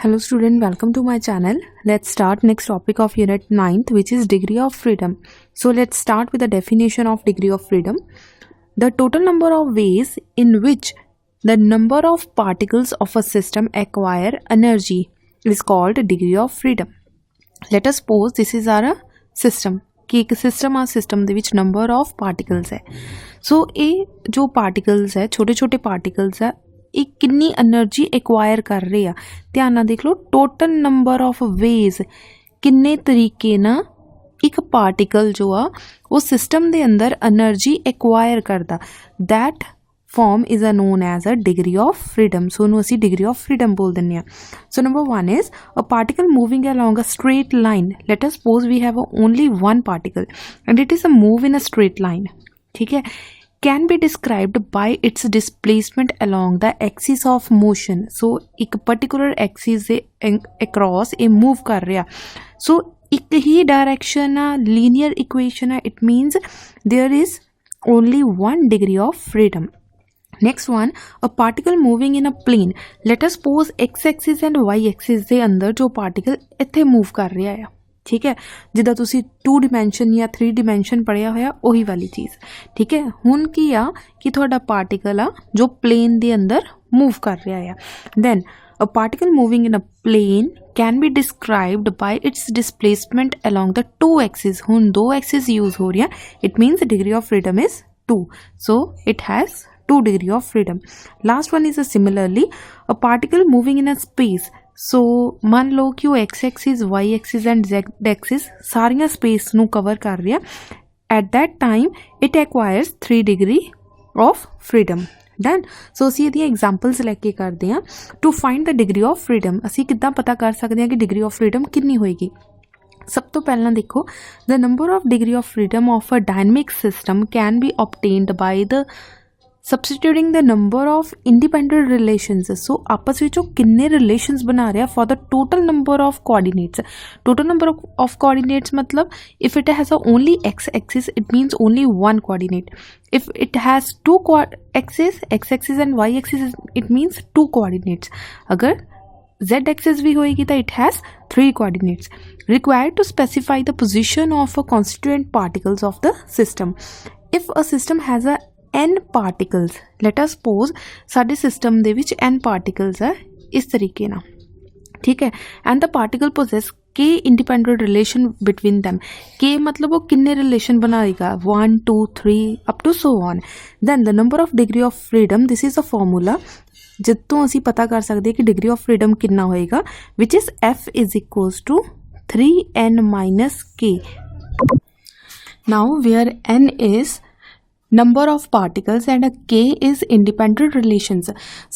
Hello student, welcome to my channel. Let's start next topic of unit 9th, which is degree of freedom. So let's start with the definition of degree of freedom. The total number of ways in which the number of particles of a system acquire energy is called degree of freedom. Let us suppose this is our system कि एक system आ system ਦੇ ਵਿੱਚ number of particles है. सो ये जो particles है छोटे छोटे पार्टिकल्स है ਇਹ ਕਿੰਨੀ એનર્ਜੀ ਐਕਵਾਇਰ ਕਰ ਰਹੇ ਆ. ਧਿਆਨ ਨਾਲ ਦੇਖ ਲਓ, ਟੋਟਲ ਨੰਬਰ ਆਫ ਵੇਜ਼ ਕਿੰਨੇ ਤਰੀਕੇ ਨਾਲ ਇੱਕ ਪਾਰਟੀਕਲ ਜੋ ਆ ਉਹ ਸਿਸਟਮ ਦੇ ਅੰਦਰ એનર્ਜੀ ਐਕਵਾਇਰ ਕਰਦਾ. That form is known as a degree of freedom. So ਉਹਨੂੰ ਅਸੀਂ ਡਿਗਰੀ ਆਫ ਫਰੀडम ਬੋਲ ਦਿੰਦੇ ਹਾਂ. So number 1 is a particle moving along a straight line. Let us suppose we have only one particle and it is a move in a straight line. ਠੀਕ ਹੈ, can be described by its displacement along the axis of motion. So एक particular axis ਦੇ across ਇਹ move ਕਰ ਰਿਹਾ. So ਇੱਕ ਹੀ direction ਆ, linear equation ਆ. It means there is only one degree of freedom. Next one, a particle moving in a plane. Let us suppose x axis and y axis ਦੇ ਅੰਦਰ ਜੋ particle ਇੱਥੇ move ਕਰ ਰਿਹਾ ਆ. ठीक है, जिदा तुसी 2 डिमेंशन या 3 डिमेंशन पढ़िया होया वही वाली चीज़. ठीक है, हुण की आ कि थोड़ा पार्टिकल आ जो प्लेन दे अंदर मूव कर रहा है. Then a particle moving in a plane can be described by its displacement along the 2 axis. हुण 2 एक्सिस यूज हो रही है. It means degree of freedom is 2. So it has 2 degree of freedom. Last one is similarly a particle moving in a space. So मान लो कि वो X axis Y axis and Z axis सारिया space नू cover कर रही है. At that time it acquires 3 degree of freedom. Done. So असी ये एग्जाम्पल्स लैके करते हैं. To find the degree of freedom असी किद्दां पता कर सकते हैं कि डिग्री ऑफ फ्रीडम कितनी होएगी. सब तो पहला देखो, the number of degree of freedom of a dynamic system can be obtained by the substituting the number of independent relations. So आपस में किन्ने रिलेशंस बना रहे for the total number of coordinates. Total number of coordinates मतलब if it has only X axis it means only one coordinate. If it has 2 axis X axis and Y axis it means 2 coordinates. अगर z axis भी होएगी तो it has 3 coordinates. Required to specify the position of a constituent particles of the system. If a system has a n particles, let us suppose साडे system दे विच n particles है इस तरीके ना. ठीक है, and the particle possess k independent relation between them. k मतलब वो किन्ने relation बनाएगा 1 2 3 up to so on. Then the number of degree of freedom, this is a formula जितों असी पता कर सकते हैं कि डिग्री ऑफ फ्रीडम कितना होएगा, which is f is equals to 3n minus k. Now where n is number of particles and a k is independent relations.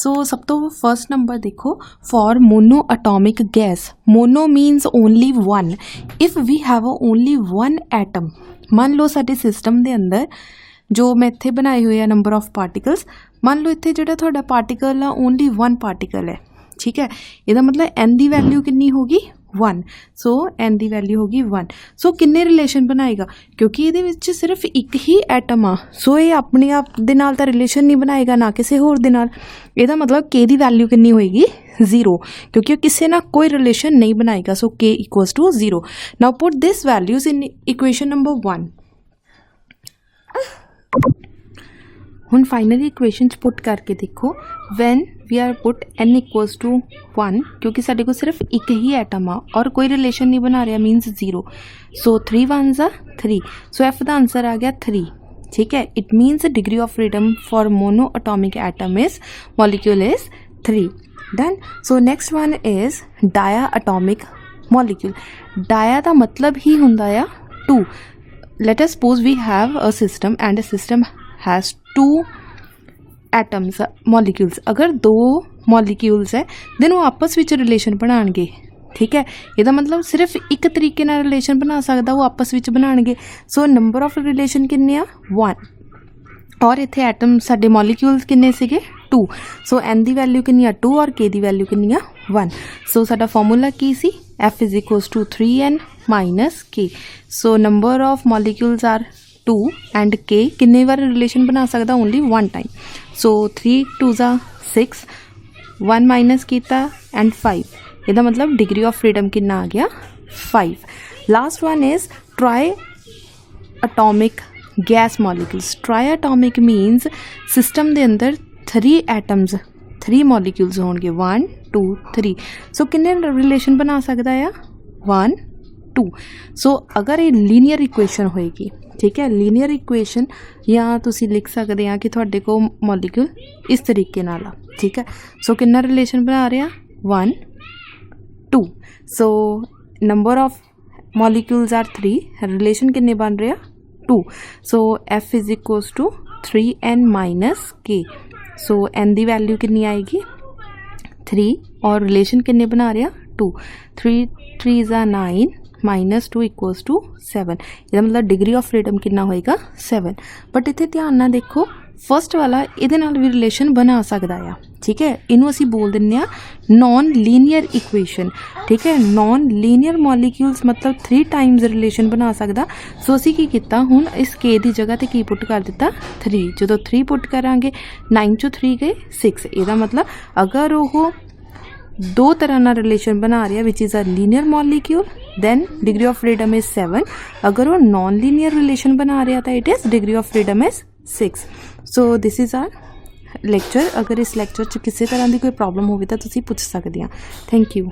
So सब तो first number देखो, for monoatomic gas. Mono means only one. If we have only one atom, मान लो साडे system दे अंदर जो मैं इत्थे बनाए हुए नंबर ऑफ पार्टिकल्स, मान लो इत्थे जिहड़ा तुहाडा पार्टिकल आ ओनली 1 पार्टिकल है. ठीक है, इहदा मतलब n दी वैल्यू कितनी होगी 1. सो n दी वैल्यू होगी 1. सो किन्ने रिलेशन बनाएगा क्योंकि ये विच सिर्फ एक ही एटम आ. सो ये अपने आप दे नाल तां रिलेशन नहीं बनाएगा ना किसी होर दे नाल. इहदा मतलब k दी वैल्यू कितनी होएगी 0 क्योंकि किसी ना कोई रिलेशन नहीं बनाएगा. So k equals to 0. Now put this values in equation number 1. हुण फाइनली इक्वेशन पुट करके देखो, when we are put n equals to 1 क्योंकि साढ़े को सिर्फ एक ही एटम आ और कोई रिलेशन नहीं बना रहा means 0. So 3 1s are 3. So f का आंसर आ गया 3. ठीक है, it means degree of freedom for monoatomic atom is molecule is 3. Done. So next one is diatomic molecule. Dia का मतलब ही हुंदा आ 2. Let us suppose we have a system and a system has 2 atoms molecules. अगर 2 molecules है then वो आपस में रिलेशन बनाएंगे. ठीक है, इसका मतलब सिर्फ एक तरीके ना रिलेशन बना सकता वो आपस में बनाएंगे. सो नंबर ऑफ रिलेशन किन्ने आ 1 और इत्थे एटम साडे मॉलिक्यूल्स किन्ने सीगे 2. सो n दी वैल्यू किन्नी आ 2 और k दी वैल्यू किन्नी आ 1. सो साडा फॉर्मूला की सी f is equals to 3n minus k. So number of molecules are 2 and k किन्ने बार रिलेशन बना सकता ओनली 1 टाइम. सो 3 2 6 1 माइनस कीता एंड 5 ਇਹਦਾ ਮਤਲਬ ਡਿਗਰੀ ਆਫ ਫਰੀडम ਕਿੰਨਾ ਆ ਗਿਆ 5। Last one is try atomic gas molecules. Try atomic means system ਦੇ ਅੰਦਰ 3 ਐਟਮਸ 3 ਮੋਲੀਕਿਊਲਸ ਹੋਣਗੇ 1 2 3। ਸੋ ਕਿੰਨੇ ਰਿਲੇਸ਼ਨ ਬਣਾ ਸਕਦਾ ਆ 1 2। ਸੋ ਅਗਰ ਇਹ ਲੀਨੀਅਰ ਇਕੁਏਸ਼ਨ ਹੋਏਗੀ, ਠੀਕ ਹੈ, ਲੀਨੀਅਰ ਇਕੁਏਸ਼ਨ ਜਾਂ ਤੁਸੀਂ ਲਿਖ ਸਕਦੇ ਆ ਕਿ ਤੁਹਾਡੇ ਕੋਲ ਮੋਲੀਕਿਊਲ ਇਸ ਤਰੀਕੇ ਨਾਲ ਆ, ਠੀਕ ਹੈ। ਸੋ ਕਿੰਨਾ ਰਿਲੇਸ਼ਨ ਬਣਾ ਰਿਹਾ 1 2। ਸੋ number of molecules are 3, relation कितने बन रहे हैं 2। so F is equals to 3n minus k। so n the value कितनी आएगी 3 और रिलेशन कितने बना रहे हैं 2। 3 3 are 9 माइनस 2 इक्वल्स टू 7। ਇਹਦਾ ਮਤਲਬ ਡਿਗਰੀ ਆਫ ਫਰੀडम ਕਿੰਨਾ ਹੋਏਗਾ 7। ਬਟ ਇੱਥੇ ਧਿਆਨ ਨਾਲ ਦੇਖੋ ਫਸਟ ਵਾਲਾ ਇਹਦੇ ਨਾਲ ਵੀ ਰਿਲੇਸ਼ਨ ਬਣਾ ਸਕਦਾ ਆ, ਠੀਕ ਹੈ। ਇਹਨੂੰ ਅਸੀਂ ਬੋਲ ਦਿੰਦੇ ਆ ਨॉन ਲੀਨੀਅਰ ਇਕੁਏਸ਼ਨ, ਠੀਕ ਹੈ। ਨॉन ਲੀਨੀਅਰ ਮੋਲੀਕਿਊਲਸ ਮਤਲਬ 3 ਟਾਈਮਸ ਰਿਲੇਸ਼ਨ ਬਣਾ ਸਕਦਾ। ਸੋ ਅਸੀਂ ਕੀ ਕੀਤਾ ਹੁਣ ਇਸ k ਦੀ ਜਗ੍ਹਾ ਤੇ ਕੀ ਪੁੱਟ ਕਰ ਦਿੱਤਾ 3। ਜਦੋਂ 3 ਪੁੱਟ ਕਰਾਂਗੇ 9 ਚੋਂ 3 ਗਏ 6। ਇਹਦਾ ਮਤਲਬ ਅਗਰ ਉਹ ਦੋ ਤਰ੍ਹਾਂ ਨਾਲ ਰਿਲੇਸ਼ਨ ਬਣਾ ਰਿਹਾ which is a linear molecule then degree of freedom is 7। अगर वो नॉन लीनियर रिलेशन बना रहा था it is degree of freedom is 6। so this is our lecture। अगर इस lecture च किसी तरह की कोई प्रॉब्लम होगी तो तुसी पूछ सकते हैं। Thank you.